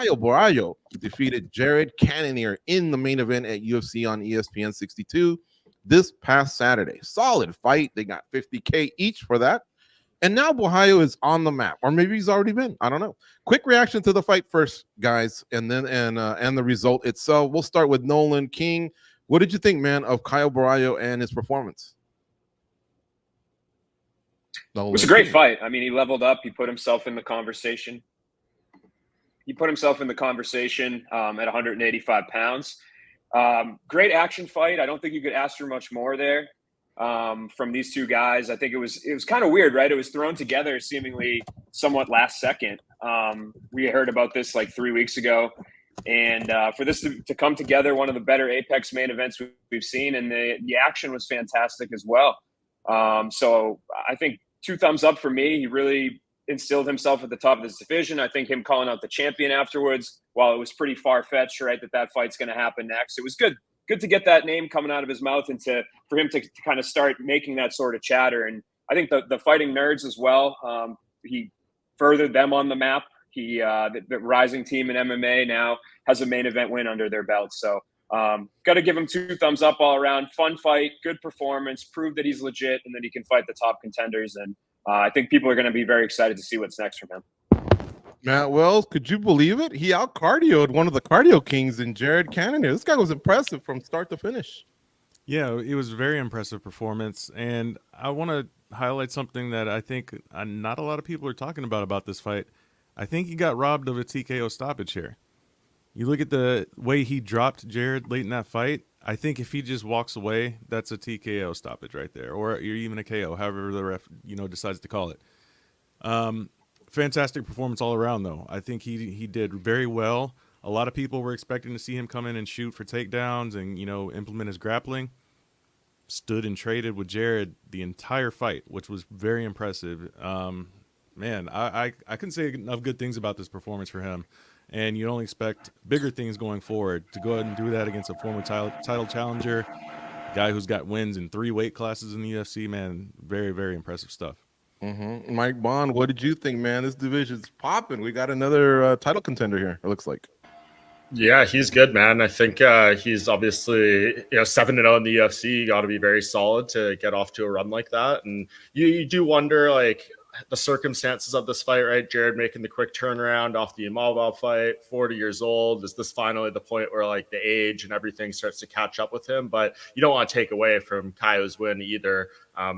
Caio Borralho defeated Jared Cannonier in the main event at UFC on ESPN 62 this past Saturday. Solid fight. They got $50K each for that. And now Borralho is on the map, or maybe he's already been. I don't know. Quick reaction to the fight first, guys, and then and the result itself. We'll start with Nolan King. What did you think, man, of Caio Borralho and his performance? It was a great fight. I mean, he leveled up. He put himself in the conversation. At 185 pounds. Great action fight. I don't think you could ask for much more there from these two guys. I think it was kind of weird, right? It was thrown together seemingly somewhat last second. We heard about this like 3 weeks ago. And for this to come together, one of the better Apex main events we've seen, and the action was fantastic as well. So I think 2 thumbs up for me. He really instilled himself at the top of this division. I think him calling out the champion afterwards, while it was pretty far-fetched, right, that fight's going to happen next, it was good to get that name coming out of his mouth and for him to kind of start making that sort of chatter. And I think the Fighting Nerds as well, he furthered them on the map. He the rising team in MMA now has a main event win under their belt. So got to give him 2 thumbs up all around. Fun fight, good performance, proved that he's legit and that he can fight the top contenders. And I think people are going to be very excited to see what's next from him. Matt Wells, could you believe it? He out-cardioed one of the cardio kings in Jared Cannonier. This guy was impressive from start to finish. Yeah, it was a very impressive performance. And I want to highlight something that I think not a lot of people are talking about this fight. I think he got robbed of a TKO stoppage here. You look at the way he dropped Jared late in that fight. I think if he just walks away, that's a TKO stoppage right there, or you're even a KO, however the ref decides to call it. Fantastic performance all around, though. I think he did very well. A lot of people were expecting to see him come in and shoot for takedowns and implement his grappling. Stood and traded with Jared the entire fight, which was very impressive. Man, I couldn't say enough good things about this performance for him. And you only expect bigger things going forward. To go ahead and do that against a former title challenger, guy who's got wins in 3 weight classes in the UFC, man, very, very impressive stuff. Mm-hmm. Mike Bond, what did you think, man? This division's popping. We got another title contender here, it looks like. Yeah, he's good, man. I think he's obviously 7-0 in the UFC. You got to be very solid to get off to a run like that. And you do wonder, like, the circumstances of this fight, right? Jared making the quick turnaround off the Imavov fight, 40 years old. Is this finally the point where like the age and everything starts to catch up with him? But you don't want to take away from Caio's win either.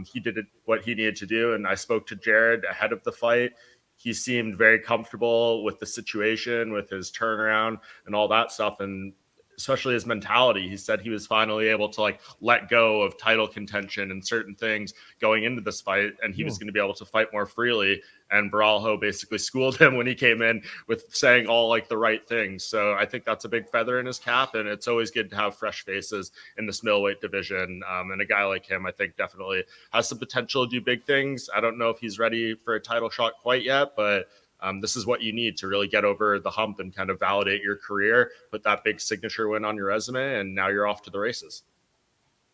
He did what he needed to do. And I spoke to Jared ahead of the fight. He seemed very comfortable with the situation, with his turnaround and all that stuff. And especially his mentality. He said he was finally able to like let go of title contention and certain things going into this fight, and he was going to be able to fight more freely. And Borralho basically schooled him when he came in with saying all like the right things. So I think that's a big feather in his cap, and it's always good to have fresh faces in this middleweight division. And a guy like him, I think, definitely has some potential to do big things. I don't know if he's ready for a title shot quite yet, but this is what you need to really get over the hump and kind of validate your career, put that big signature win on your resume, and now you're off to the races.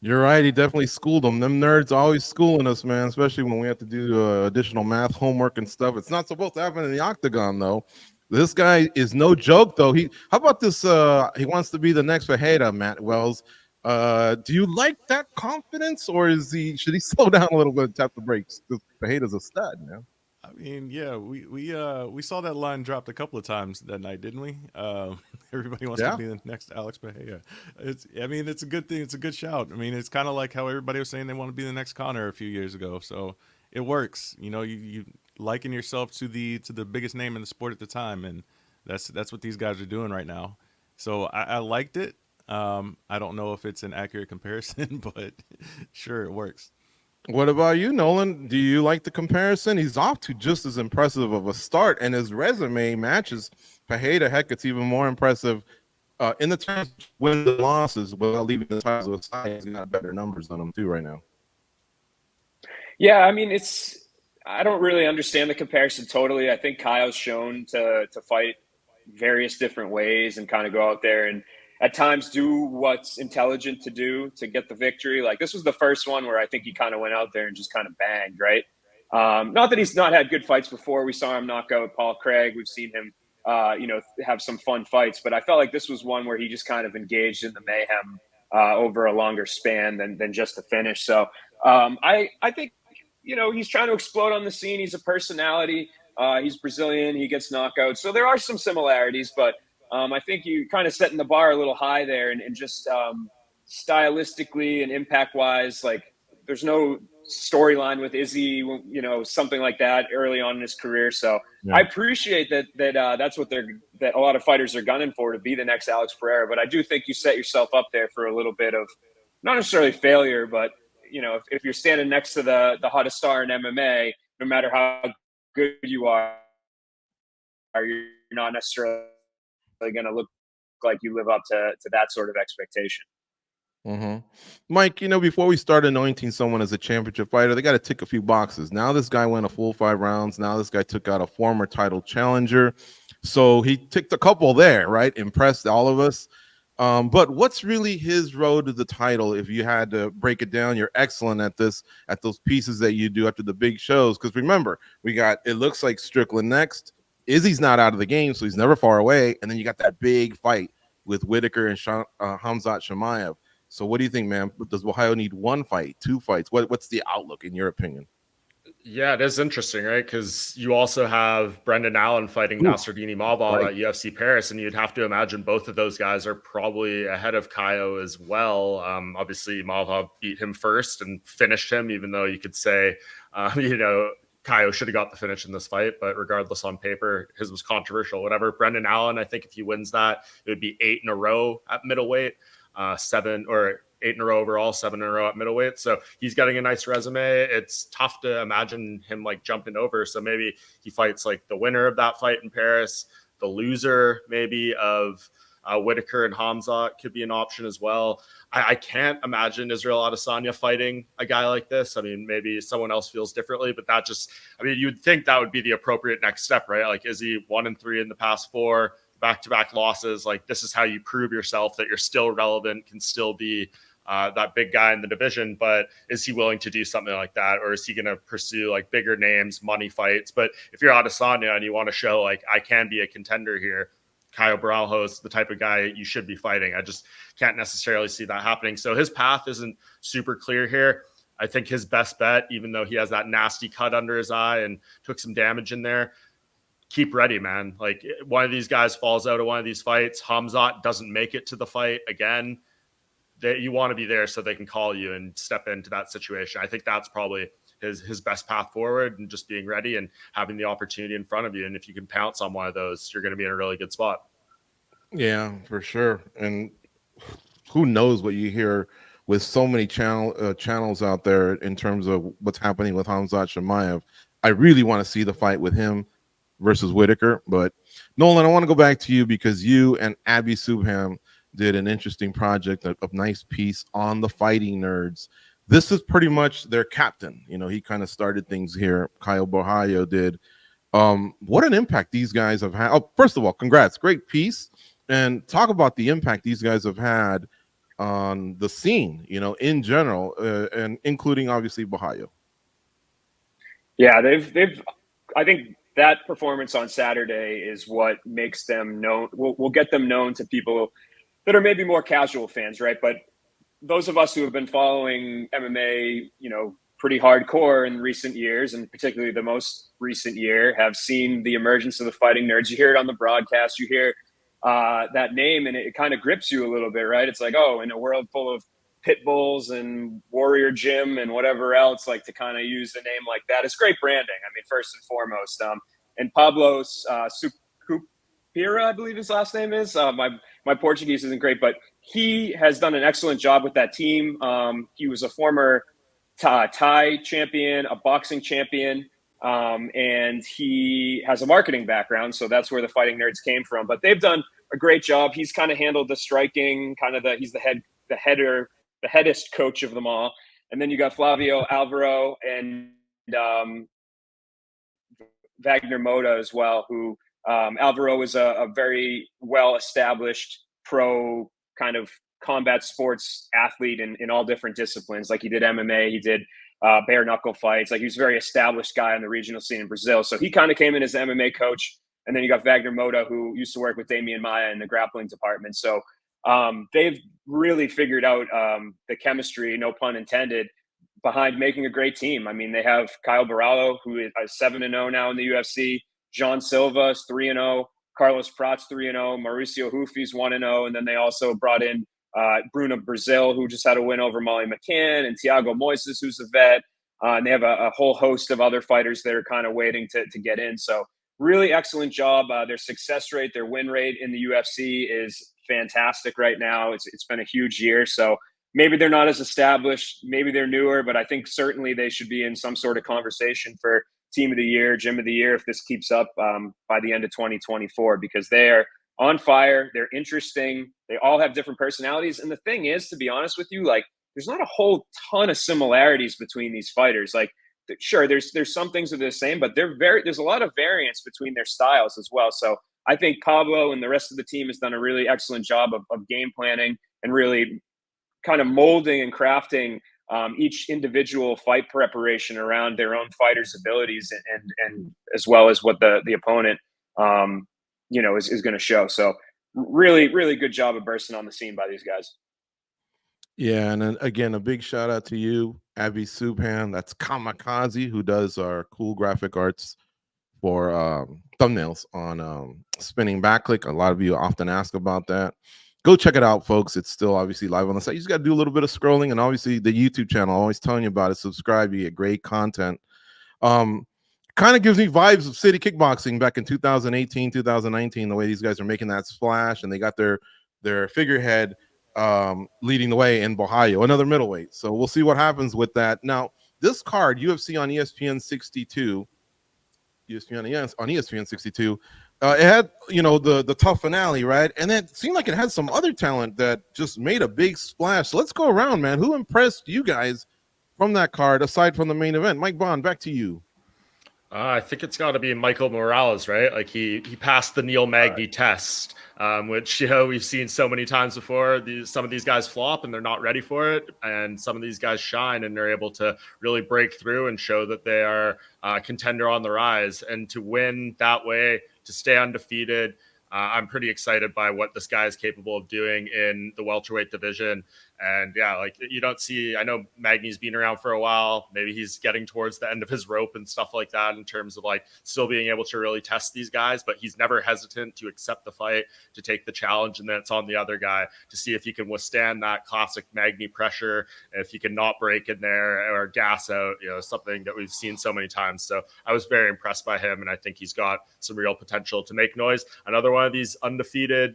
You're right. He definitely schooled them. Them nerds always schooling us, man, especially when we have to do additional math homework and stuff. It's not supposed to happen in the octagon, though. This guy is no joke, though. How about this? He wants to be the next Fajeda, Matt Wells. Do you like that confidence, or should he slow down a little bit and tap the brakes? Because Fajeda's a stud, man. I mean, yeah, we saw that line dropped a couple of times that night, didn't we? Everybody wants to be the next Alex Bahia. It's a good thing. It's a good shout. I mean, it's kind of like how everybody was saying they want to be the next Conor a few years ago. So it works. You liken yourself to the biggest name in the sport at the time, and that's what these guys are doing right now. So I liked it. I don't know if it's an accurate comparison, but sure, it works. What about you, Nolan? Do you like the comparison? He's off to just as impressive of a start, and his resume matches Fajeda. Heck, it's even more impressive in the terms of wins and losses without leaving the titles aside. He's got better numbers than him too right now. Yeah, I mean, I don't really understand the comparison totally. I think Kyle's shown to fight various different ways and kind of go out there and at times do what's intelligent to do to get the victory. Like this was the first one where I think he kind of went out there and just kind of banged, right? Not that he's not had good fights before. We saw him knock out Paul Craig. We've seen him have some fun fights. But I felt like this was one where he just kind of engaged in the mayhem over a longer span than just the finish. So I think, he's trying to explode on the scene. He's a personality. He's Brazilian. He gets knockouts. So there are some similarities, but I think you kind of setting the bar a little high there, and just stylistically and impact wise, like there's no storyline with Izzy, something like that early on in his career. So Yeah. I appreciate that that's what that a lot of fighters are gunning for, to be the next Alex Pereira. But I do think you set yourself up there for a little bit of not necessarily failure, but if you're standing next to the hottest star in MMA, no matter how good you are, you're not necessarily going to look like you live up to that sort of expectation. Mm-hmm. Mike, before we start anointing someone as a championship fighter, they got to tick a few boxes. Now this guy went a full 5 rounds. Now this guy took out a former title challenger. So he ticked a couple there, right? Impressed all of us. But what's really his road to the title? If you had to break it down, you're excellent at this, at those pieces that you do after the big shows. Because remember, it looks like Strickland next. Izzy's not out of the game, so he's never far away. And then you got that big fight with Whitaker and Khamzat Chimaev. So what do you think, man? Does Ohio need 1 fight, 2 fights? What's the outlook in your opinion? Yeah, it is interesting, right? Because you also have Brendan Allen fighting Nasruddin Imavov at UFC Paris, and you'd have to imagine both of those guys are probably ahead of Caio as well. Obviously, Imavov beat him first and finished him, even though you could say, Caio should have got the finish in this fight, but regardless, on paper, his was controversial. Whatever. Brendan Allen, I think if he wins that, it would be 8 in a row at middleweight. 7 or 8 in a row overall, 7 in a row at middleweight. So he's getting a nice resume. It's tough to imagine him like jumping over. So maybe he fights like the winner of that fight in Paris, the loser maybe of Whitaker and Khamzat could be an option as well. I can't imagine Israel Adesanya fighting a guy like this. I mean, maybe someone else feels differently, but you'd think that would be the appropriate next step, right? Like, is he 1-3 in the past 4? Back-to-back losses? Like, this is how you prove yourself that you're still relevant, can still be that big guy in the division. But is he willing to do something like that, or is he going to pursue like bigger names, money fights? But if you're Adesanya and you want to show like I can be a contender here, Caio Borralho is the type of guy you should be fighting. I just can't necessarily see that happening. So his path isn't super clear here. I think his best bet, even though he has that nasty cut under his eye and took some damage in there, keep ready, man. Like, one of these guys falls out of one of these fights, Khamzat doesn't make it to the fight again, you want to be there so they can call you and step into that situation. I think that's probably his best path forward, and just being ready and having the opportunity in front of you. And if you can pounce on one of those, you're going to be in a really good spot. Yeah, for sure. And who knows what you hear with so many channels out there in terms of what's happening with Khamzat Chimaev. I really want to see the fight with him versus Whitaker. But Nolan, I want to go back to you because you and Abby Subham did an interesting project, a nice piece on the Fighting Nerds. This is pretty much their captain. He kind of started things here. Caio Borralho did. What an impact these guys have had. Oh, first of all, congrats. Great piece. And talk about the impact these guys have had on the scene, in general, and including obviously Borralho. Yeah, I think that performance on Saturday is what makes them known. Will get them known to people that are maybe more casual fans, right? But those of us who have been following MMA, pretty hardcore in recent years, and particularly the most recent year, have seen the emergence of the Fighting Nerds. You hear it on the broadcast, you hear that name, and it kind of grips you a little bit, right? It's like, oh, in a world full of pit bulls and Warrior Gym and whatever else, like, to kind of use a name like that, it's great branding. I mean, first and foremost. And Pablo Supira, I believe his last name is. My Portuguese isn't great, but he has done an excellent job with that team. He was a former Thai champion, a boxing champion, and he has a marketing background, so that's where the Fighting Nerds came from. But they've done a great job. He's kind of handled the striking, he's the headest coach of them all. And then you got Flavio Alvaro and Wagner Moda as well, who Alvaro is a very well-established pro kind of combat sports athlete in all different disciplines. Like, he did MMA, he did bare knuckle fights. Like, he was a very established guy on the regional scene in Brazil. So he kind of came in as the MMA coach. And then you got Wagner Moda, who used to work with Damian Maia in the grappling department. So they've really figured out the chemistry, no pun intended, behind making a great team. I mean, they have Caio Borralho, who is 7-0 now in the UFC. John Silva is 3-0. Carlos Pratt's 3-0. Mauricio Hufi's 1-0. And then they also brought in Bruno Brazil, who just had a win over Molly McCann, and Thiago Moises, who's a vet. And they have a whole host of other fighters that are kind of waiting to get in. So really excellent job. Their success rate, their win rate in the UFC is fantastic right now. It's been a huge year. So maybe they're not as established, maybe they're newer, but I think certainly they should be in some sort of conversation for team of the year, gym of the year, if this keeps up by the end of 2024, because they are on fire. They're interesting. They all have different personalities. And the thing is, to be honest with you, like, there's not a whole ton of similarities between these fighters. Like, sure, there's some things that are the same, but there's a lot of variance between their styles as well. So I think Pablo and the rest of the team has done a really excellent job of game planning and really kind of molding and crafting each individual fight preparation around their own fighters' abilities and as well as what the opponent is going to show. So really, really good job of bursting on the scene by these guys. Yeah, and then again, a big shout out to you, Abby Subhan. That's Kamikaze, who does our cool graphic arts for thumbnails on Spinning Back Clique. A lot of you often ask about that. Go check it out, folks. It's still obviously live on the site. You just got to do a little bit of scrolling, and obviously the YouTube channel. Always telling you about it. Subscribe, you get great content. Kind of gives me vibes of City Kickboxing back in 2018, 2019. The way these guys are making that splash, and they got their figurehead leading the way in Borralho, another middleweight. So we'll see what happens with that. Now, this card, UFC on ESPN 62, on ESPN 62, it had, the tough finale, right? And it seemed like it had some other talent that just made a big splash. So let's go around, man. Who impressed you guys from that card aside from the main event? Mike Bond, back to you. I think it's got to be Michael Morales, right? Like he passed the Neil Magny test, which we've seen so many times before. Some of these guys flop and they're not ready for it, and some of these guys shine and they're able to really break through and show that they are a contender on the rise. And to win that way, to stay undefeated, I'm pretty excited by what this guy is capable of doing in the welterweight division. And yeah, like you don't see, I know Magny's been around for a while. Maybe he's getting towards the end of his rope and stuff like that in terms of like still being able to really test these guys, but he's never hesitant to accept the fight, to take the challenge. And then it's on the other guy to see if he can withstand that classic Magny pressure, if he can not break in there or gas out, something that we've seen so many times. So I was very impressed by him. And I think he's got some real potential to make noise. Another one of these undefeated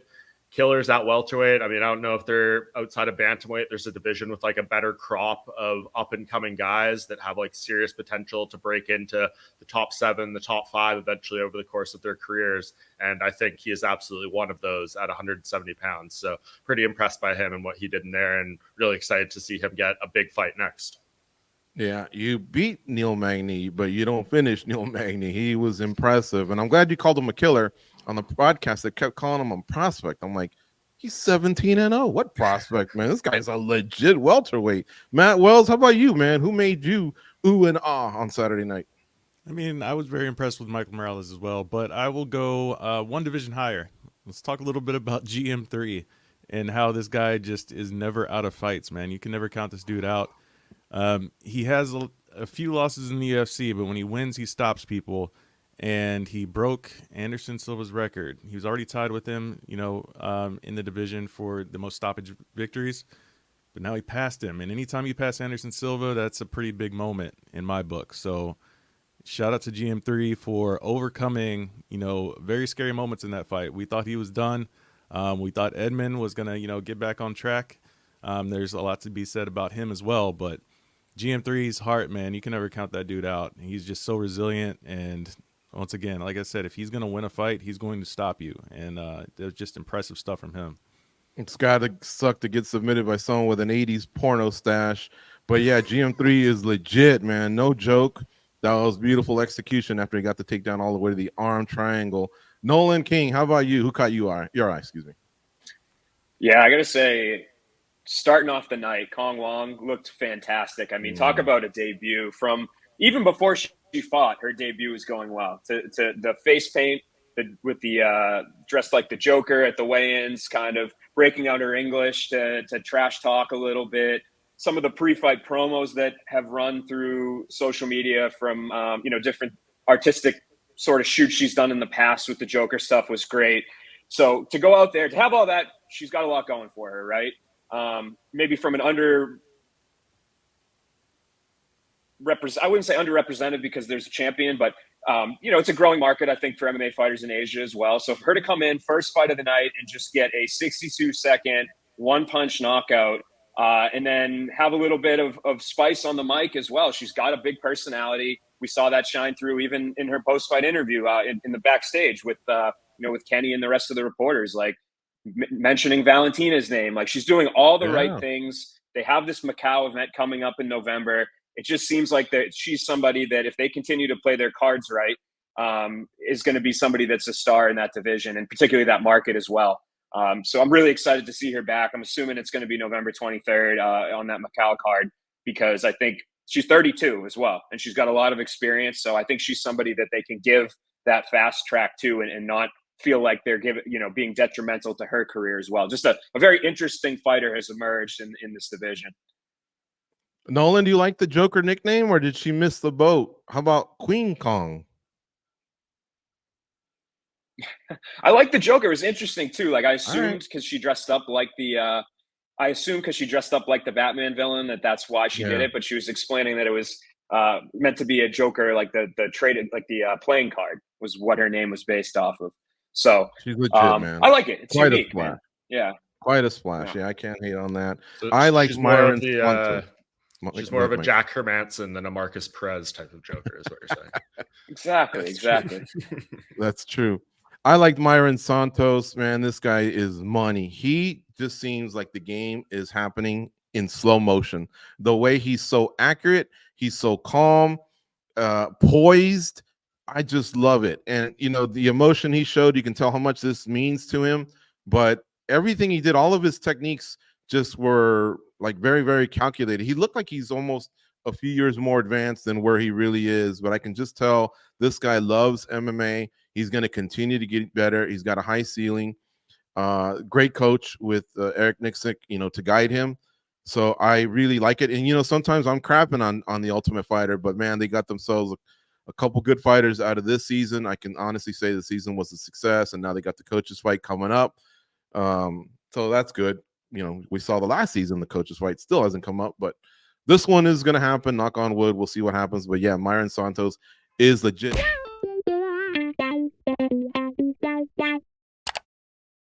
killers at welterweight. I mean, I don't know if they're outside of bantamweight. There's a division with like a better crop of up and coming guys that have like serious potential to break into the top 7, the top 5 eventually over the course of their careers. And I think he is absolutely one of those at 170 pounds. So pretty impressed by him and what he did in there, and really excited to see him get a big fight next. Yeah, you beat Neil Magny, but you don't finish Neil Magny. He was impressive, and I'm glad you called him a killer on the podcast. That kept calling him a prospect. I'm like, he's 17-0. What prospect, man? This guy's a legit welterweight. Matt Wells, how about you, man? Who made you ooh and ah on Saturday night? I mean, I was very impressed with Michael Morales as well, but I will go one division higher. Let's talk a little bit about GM3 and how this guy just is never out of fights, man. You can never count this dude out. He has a few losses in the UFC, but when he wins, he stops people. And he broke Anderson Silva's record. He was already tied with him, in the division for the most stoppage victories. But now he passed him. And anytime you pass Anderson Silva, that's a pretty big moment in my book. So shout out to GM3 for overcoming, very scary moments in that fight. We thought he was done. We thought Edmund was going to, get back on track. There's a lot to be said about him as well. But GM3's heart, man, you can never count that dude out. He's just so resilient. And once again, like I said, if he's going to win a fight, he's going to stop you. And there's just impressive stuff from him. It's got to suck to get submitted by someone with an 80s porno stash. But yeah, GM3 is legit, man. No joke. That was beautiful execution after he got the takedown all the way to the arm triangle. Nolan King, how about you? Who caught your eye? Excuse me. Yeah, I got to say, starting off the night, Kong Wong looked fantastic. I mean, talk about a debut from even before she fought. Her debut was going well. To the face paint, the dressed like the Joker at the weigh-ins, kind of breaking out her English to trash talk a little bit. Some of the pre-fight promos that have run through social media from different artistic sort of shoots she's done in the past with the Joker stuff was great. So to go out there, to have all that, she's got a lot going for her, right? Maybe from an I wouldn't say underrepresented because there's a champion, but it's a growing market, I think, for MMA fighters in Asia as well. So for her to come in first fight of the night and just get a 62-second one-punch knockout, and then have a little bit of spice on the mic as well. She's got a big personality. We saw that shine through even in her post-fight interview in the backstage with Kenny and the rest of the reporters, like mentioning Valentina's name. Like, she's doing all the right things. They have this Macau event coming up in November. It just seems like that she's somebody that, if they continue to play their cards right, is going to be somebody that's a star in that division, and particularly that market as well. So I'm really excited to see her back. I'm assuming it's going to be November 23rd on that Macau card, because I think she's 32 as well, and she's got a lot of experience. So I think she's somebody that they can give that fast track to and not feel like they're being detrimental to her career as well. Just a very interesting fighter has emerged in this division. Nolan, do you like the Joker nickname, or did she miss the boat? How about Queen Kong? I like the Joker. It was interesting too. Like, I assumed because she dressed up like the Batman villain that's why she did it. But she was explaining that it was meant to be a Joker, like the traded, like the playing card was what her name was based off of. So she's legit, man. I like it. It's quite unique, a splash. man. Yeah, quite a splash. Yeah, I can't hate on that. So I like Myron. She's more of a Jack Hermanson than a Marcus Perez type of Joker, is what you're saying. Exactly. That's true. I like Myron Santos, man. This guy is money. He just seems like the game is happening in slow motion. The way he's so accurate, he's so calm, poised. I just love it. And, the emotion he showed, you can tell how much this means to him. But everything he did, all of his techniques just were like very, very calculated. He looked like he's almost a few years more advanced than where he really is. But I can just tell this guy loves MMA. He's going to continue to get better. He's got a high ceiling. Great coach with Eric Nixick, to guide him. So I really like it. And, sometimes I'm crapping on the Ultimate Fighter, but man, they got themselves a couple good fighters out of this season. I can honestly say the season was a success, and now they got the coaches fight coming up. So that's good. We saw the last season, the coaches fight still hasn't come up, but this one is going to happen. Knock on wood. We'll see what happens. But yeah, Myron Santos is legit.